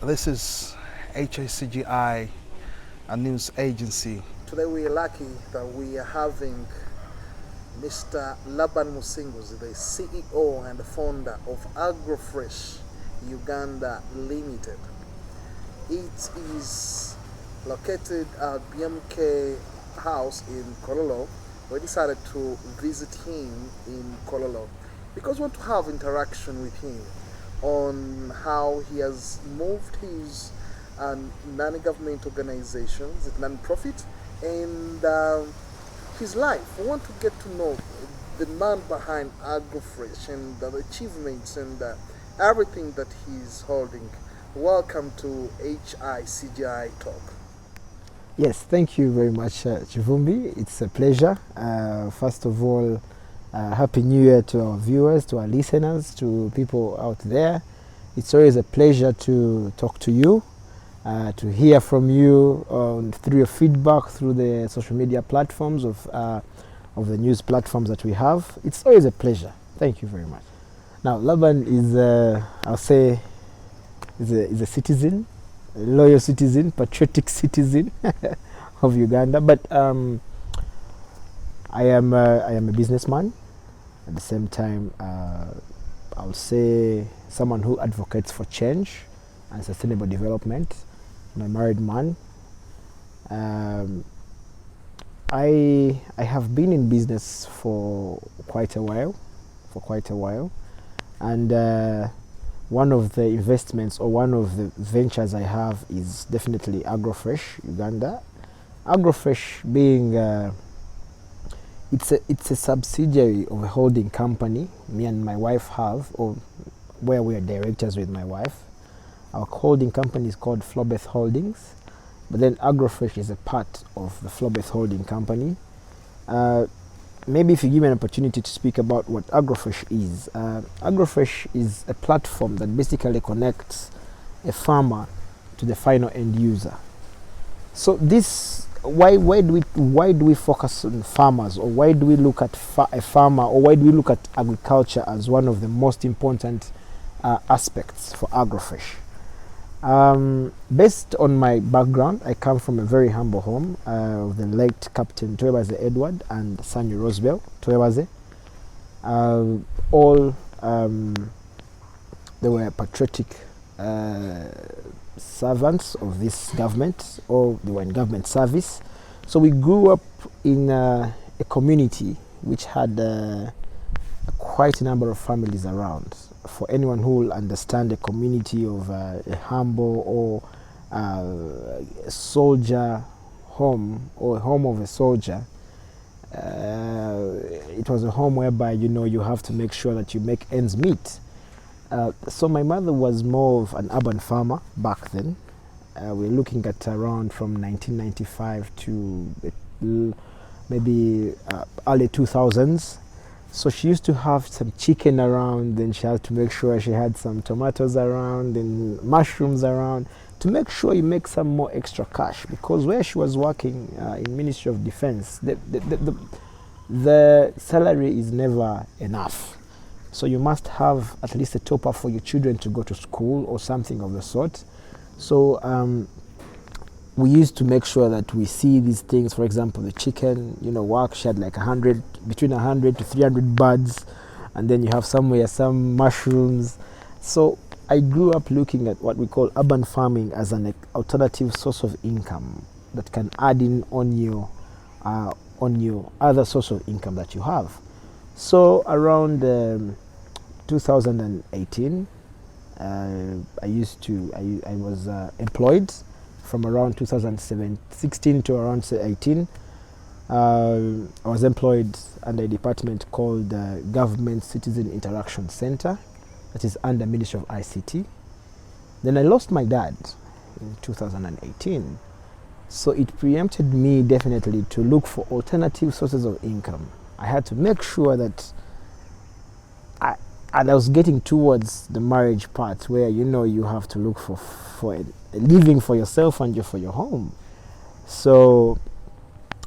This is HICGI, a news agency. Today we are lucky that we are having Mr. Laban Musinguzi, the CEO and the founder of Agrofresh Uganda Limited. It is located at BMK House in Kololo. We decided to visit him in Kololo because we want to have interaction with him on how he has moved his non-government organizations, non-profit, and his life. We want to get to know the man behind Agrofresh and the achievements and everything that he's holding. Welcome to HICGI Talk. Yes, thank you very much, Chivumbi. It's a pleasure. First of all, Happy New Year to our viewers, to our listeners, to people out there. It's always a pleasure to talk to you, to hear from you through your feedback, through the social media platforms of the news platforms that we have. It's always a pleasure. Thank you very much. Now, Laban is, I'll say, is a citizen, a loyal citizen, patriotic citizen of Uganda. But I am a businessman. At the same time, I'll say someone who advocates for change and sustainable development. I'm a married man. I have been in business for quite a while, and one of the investments or one of the ventures I have is definitely Agrofresh Uganda. Agrofresh being it's a subsidiary of a holding company me and my wife have, or where we are directors with my wife. Our holding company is called Flobeth Holdings, but then Agrofresh is a part of the Flobeth Holding Company. Maybe if you give me an opportunity to speak about what Agrofresh is. Agrofresh is a platform that basically connects a farmer to the final end user. So this, why do we focus on farmers, or why do we look at a farmer, or why do we look at agriculture as one of the most important aspects for Agrofresh? Based on my background, I come from a very humble home of the late Captain Twebaze Edward and Sanyu Rosebell Twebaze. All they were patriotic servants of this government, or they were in government service. So we grew up in a community which had quite a number of families around. For anyone who will understand a community of a humble or a soldier home, or a home of a soldier, it was a home whereby you have to make sure that you make ends meet. So my mother was more of an urban farmer back then. We're looking at around from 1995 to maybe early 2000s. So she used to have some chicken around, then she had to make sure she had some tomatoes around and mushrooms around to make sure you make some more extra cash, because where she was working in Ministry of Defense, the salary is never enough. So you must have at least a top up for your children to go to school or something of the sort. So we used to make sure that we see these things. For example, the chicken, work, she had like between 100 to 300 birds, and then you have somewhere some mushrooms. So I grew up looking at what we call urban farming as an alternative source of income that can add in on your other source of income that you have. So around 2018, I was employed from around 2016 to around 18. I was employed under a department called Government Citizen Interaction Center, that is under Ministry of ICT. Then I lost my dad in 2018. So it preempted me definitely to look for alternative sources of income. I had to make sure that I was getting towards the marriage part where you have to look for a living for yourself and for your home. So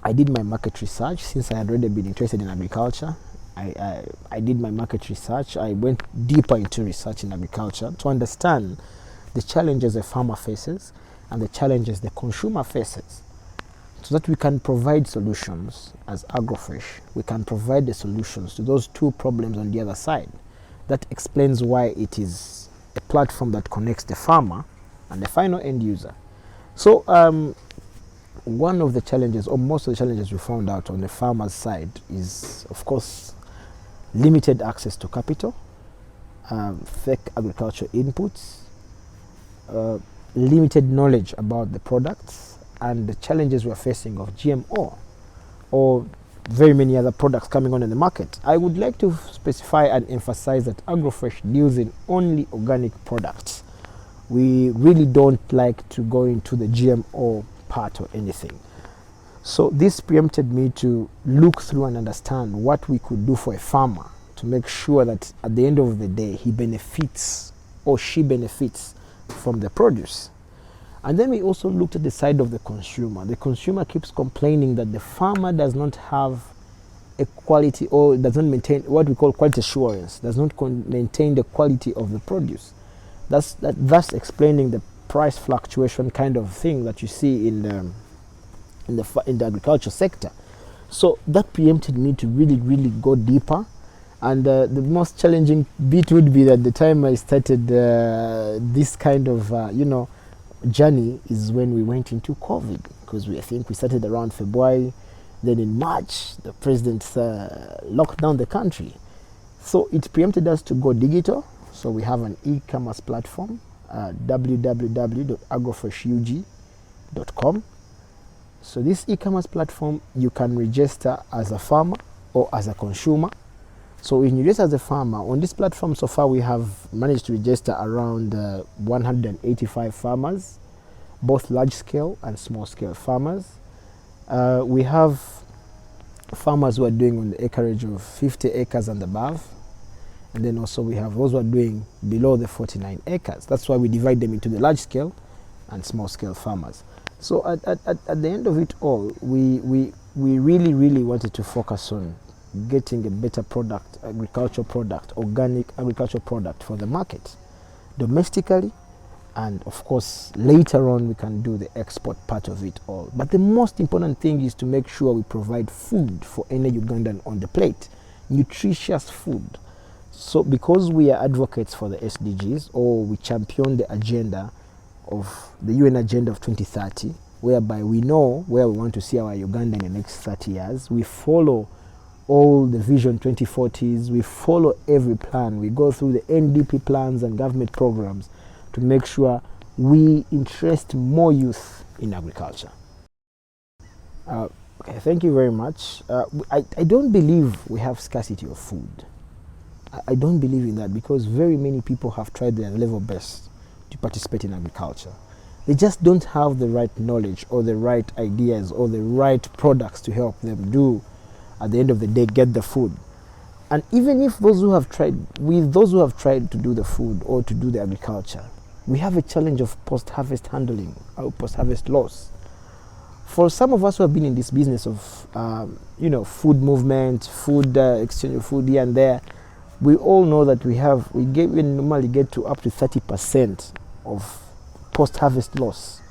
I did my market research. Since I had already been interested in agriculture, I did my market research. I went deeper into research in agriculture to understand the challenges a farmer faces and the challenges the consumer faces, so that we can provide solutions. As Agrofresh, we can provide the solutions to those two problems on the other side. That explains why it is a platform that connects the farmer and the final end user. So one of the challenges, or most of the challenges we found out on the farmer's side, is of course limited access to capital, fake agricultural inputs, limited knowledge about the products, and the challenges we're facing of GMO or very many other products coming on in the market. I would like to specify and emphasize that Agrofresh deals in only organic products. We really don't like to go into the GMO part or anything. So this preempted me to look through and understand what we could do for a farmer to make sure that at the end of the day he benefits or she benefits from the produce. And then we also looked at the side of the consumer. The consumer keeps complaining that the farmer does not have a quality, or does not maintain what we call quality assurance, does not maintain the quality of the produce. Thus explaining the price fluctuation kind of thing that you see in the agriculture sector. So that preempted me to really go deeper. And the most challenging bit would be that the time I started this kind of journey is when we went into COVID, because I think we started around February. Then in March, the president locked down the country. So it preempted us to go digital. So we have an e-commerce platform, www.agrofreshug.com. So this e-commerce platform, you can register as a farmer or as a consumer. So when you register as a farmer, on this platform so far we have managed to register around 185 farmers, both large-scale and small-scale farmers. We have farmers who are doing on the acreage of 50 acres and above. And then also we have those who are doing below the 49 acres. That's why we divide them into the large-scale and small-scale farmers. So at the end of it all, we really wanted to focus on getting a better product, agricultural product, organic agricultural product for the market domestically, and of course later on we can do the export part of it all. But the most important thing is to make sure we provide food for any Ugandan on the plate, nutritious food. So because we are advocates for the SDGs, or we champion the agenda of the UN agenda of 2030, whereby we know where we want to see our Uganda in the next 30 years, we follow all the Vision 2040s, we follow every plan, we go through the NDP plans and government programs to make sure we interest more youth in agriculture. Okay, thank you very much. I don't believe we have scarcity of food. I don't believe in that, because very many people have tried their level best to participate in agriculture. They just don't have the right knowledge or the right ideas or the right products to help them do, at the end of the day, get the food. And even if those who have tried to do the food or to do the agriculture, we have a challenge of post-harvest handling or post-harvest loss. For some of us who have been in this business of food movement, food exchange of food here and there, we all know that we normally get to up to 30% of post-harvest loss.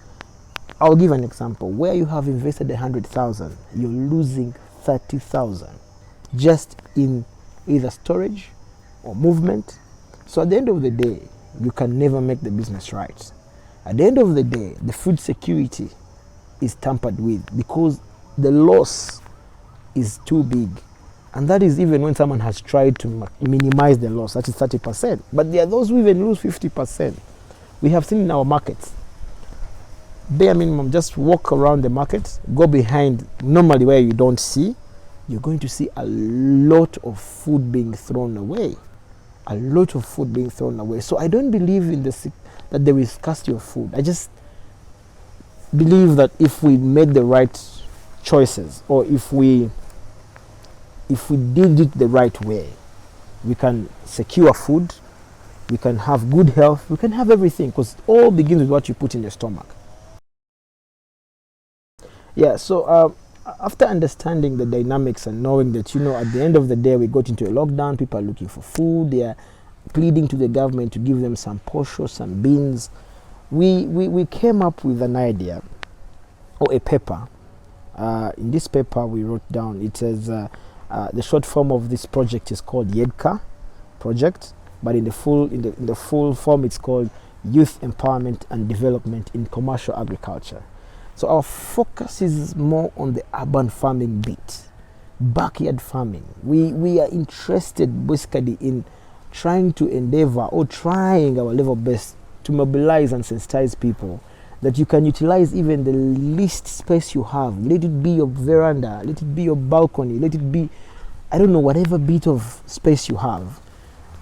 I'll give an example. Where you have invested 100,000, you're losing 30,000 just in either storage or movement. So at the end of the day, you can never make the business right. At the end of the day, the food security is tampered with because the loss is too big. And that is even when someone has tried to minimize the loss, that is 30%. But there are those who even lose 50%. We have seen in our markets. Bare minimum, just walk around the market, go behind normally where you don't see, you're going to see a lot of food being thrown away. A lot of food being thrown away. So I don't believe in that there is scarcity of food. I just believe that if we made the right choices, or if we did it the right way, we can secure food, we can have good health, we can have everything, because it all begins with what you put in your stomach. Yeah, so after understanding the dynamics and knowing that, at the end of the day we got into a lockdown, people are looking for food, they are pleading to the government to give them some posho, some beans, we came up with an idea or a paper. In this paper we wrote down, it says the short form of this project is called YEDCA project, but in the full form it's called Youth Empowerment and Development in Commercial Agriculture. So our focus is more on the urban farming bit, backyard farming. We are interested basically in trying to endeavor or trying our level best to mobilize and sensitize people that you can utilize even the least space you have. Let it be your veranda, let it be your balcony, let it be, I don't know, whatever bit of space you have.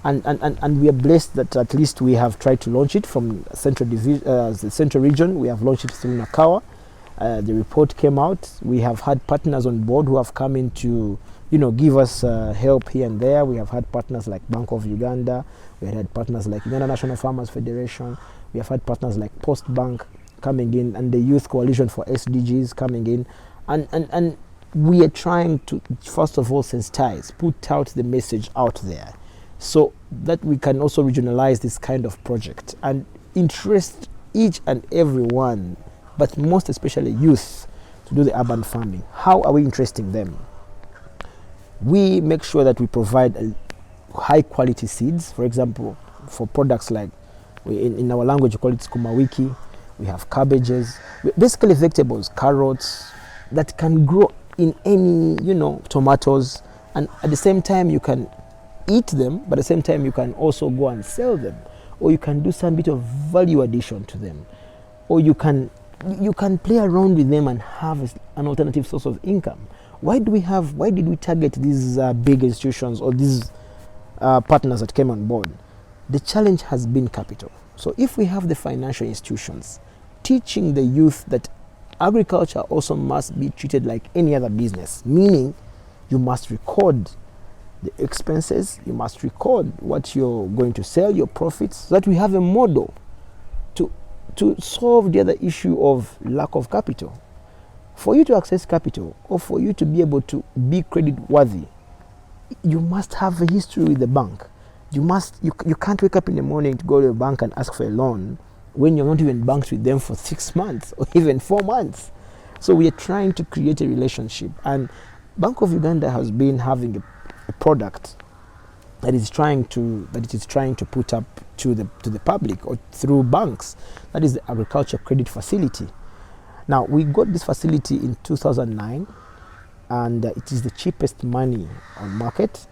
And we are blessed that at least we have tried to launch it from the central region. We have launched it through Nakawa. The report came out. We have had partners on board who have come in to, give us help here and there. We have had partners like Bank of Uganda. We had partners like Uganda National Farmers Federation. We have had partners like Post Bank coming in, and the Youth Coalition for SDGs coming in. And we are trying to, first of all, sensitize, put out the message out there, so that we can also regionalize this kind of project and interest each and every one, but most especially youth, to do the urban farming. How are we interesting them? We make sure that we provide high quality seeds. For example, for products like, in our language we call it sukuma wiki, we have cabbages, basically vegetables, carrots, that can grow in any, tomatoes, and at the same time you can eat them, but at the same time you can also go and sell them, or you can do some bit of value addition to them, or you can play around with them and have an alternative source of income. Why did we target these big institutions or these partners that came on board? The challenge has been capital. So if we have the financial institutions teaching the youth that agriculture also must be treated like any other business, meaning you must record the expenses, you must record what you're going to sell, your profits, so that we have a model to solve the other issue of lack of capital. For you to access capital, or for you to be able to be credit worthy, you must have a history with the bank. You can't wake up in the morning to go to the bank and ask for a loan when you're not even banked with them for 6 months or even 4 months. So we are trying to create a relationship, and Bank of Uganda has been having a product that it is trying to put up to the public or through banks. That is the agriculture credit facility. Now, we got this facility in 2009, and it is the cheapest money on market,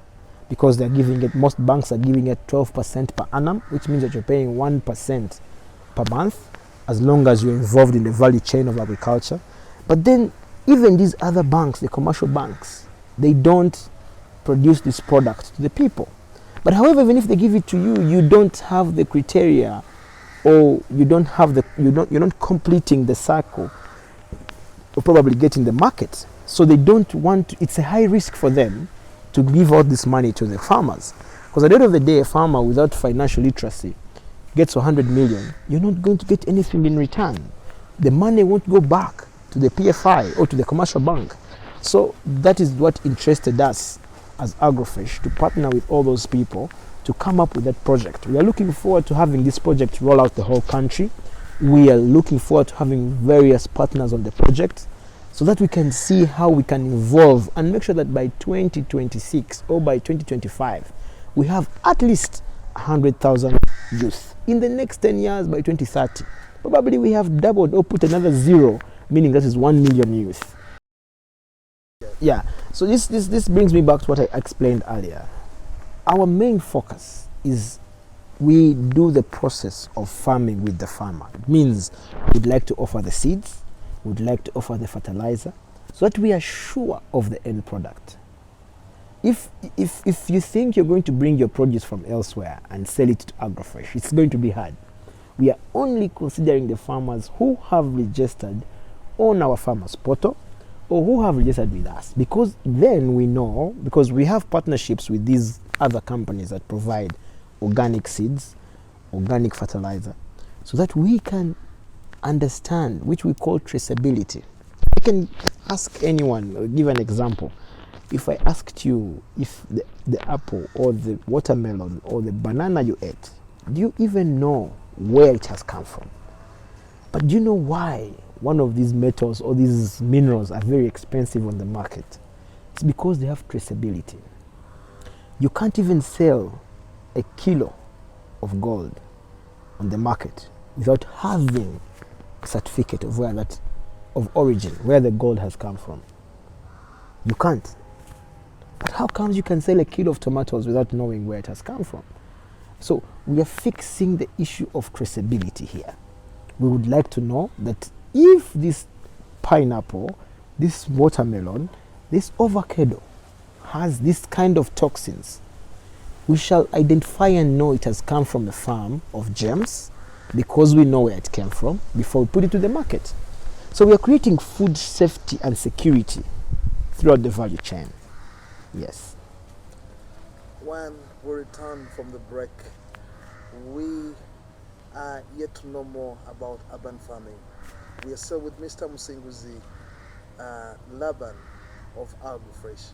because they're giving it, most banks are giving it 12% per annum, which means that you're paying 1% per month as long as you're involved in the value chain of agriculture. But then even these other banks, the commercial banks, they don't produce this product to the people. But however, even if they give it to you, you don't have the criteria, or you're not completing the cycle of probably getting the market. So they don't want to, it's a high risk for them to give out this money to the farmers. Because at the end of the day, a farmer without financial literacy gets 100 million, you're not going to get anything in return. The money won't go back to the PFI or to the commercial bank. So that is what interested us as Agrofresh, to partner with all those people to come up with that project. We are looking forward to having this project roll out the whole country. We are looking forward to having various partners on the project, so that we can see how we can evolve and make sure that by 2026 or by 2025 we have at least 100,000 youth. In the next 10 years, by 2030, probably we have doubled or put another zero, meaning that is 1 million youth. Yeah, so this brings me back to what I explained earlier. Our main focus is we do the process of farming with the farmer. It means we'd like to offer the seeds, we'd like to offer the fertilizer, so that we are sure of the end product. If you think you're going to bring your produce from elsewhere and sell it to Agrofresh, it's going to be hard. We are only considering the farmers who have registered on our farmers portal, or who have registered with us, because then we know, because we have partnerships with these other companies that provide organic seeds, organic fertilizer, so that we can understand, which we call traceability. I can ask anyone, or give an example. If I asked you if the apple or the watermelon or the banana you ate, do you even know where it has come from? But do you know why one of these metals or these minerals are very expensive on the market? It's because they have traceability. You can't even sell a kilo of gold on the market without having a certificate of of origin, where the gold has come from. You can't. But how comes you can sell a kilo of tomatoes without knowing where it has come from? So we are fixing the issue of traceability here. We would like to know that if this pineapple, this watermelon, this avocado has this kind of toxins, we shall identify and know it has come from a farm of gems because we know where it came from before we put it to the market. So we are creating food safety and security throughout the value chain. Yes. When we return from the break, we are yet to know more about urban farming. We are still with Mr. Musinguzi Laban of Agrofresh.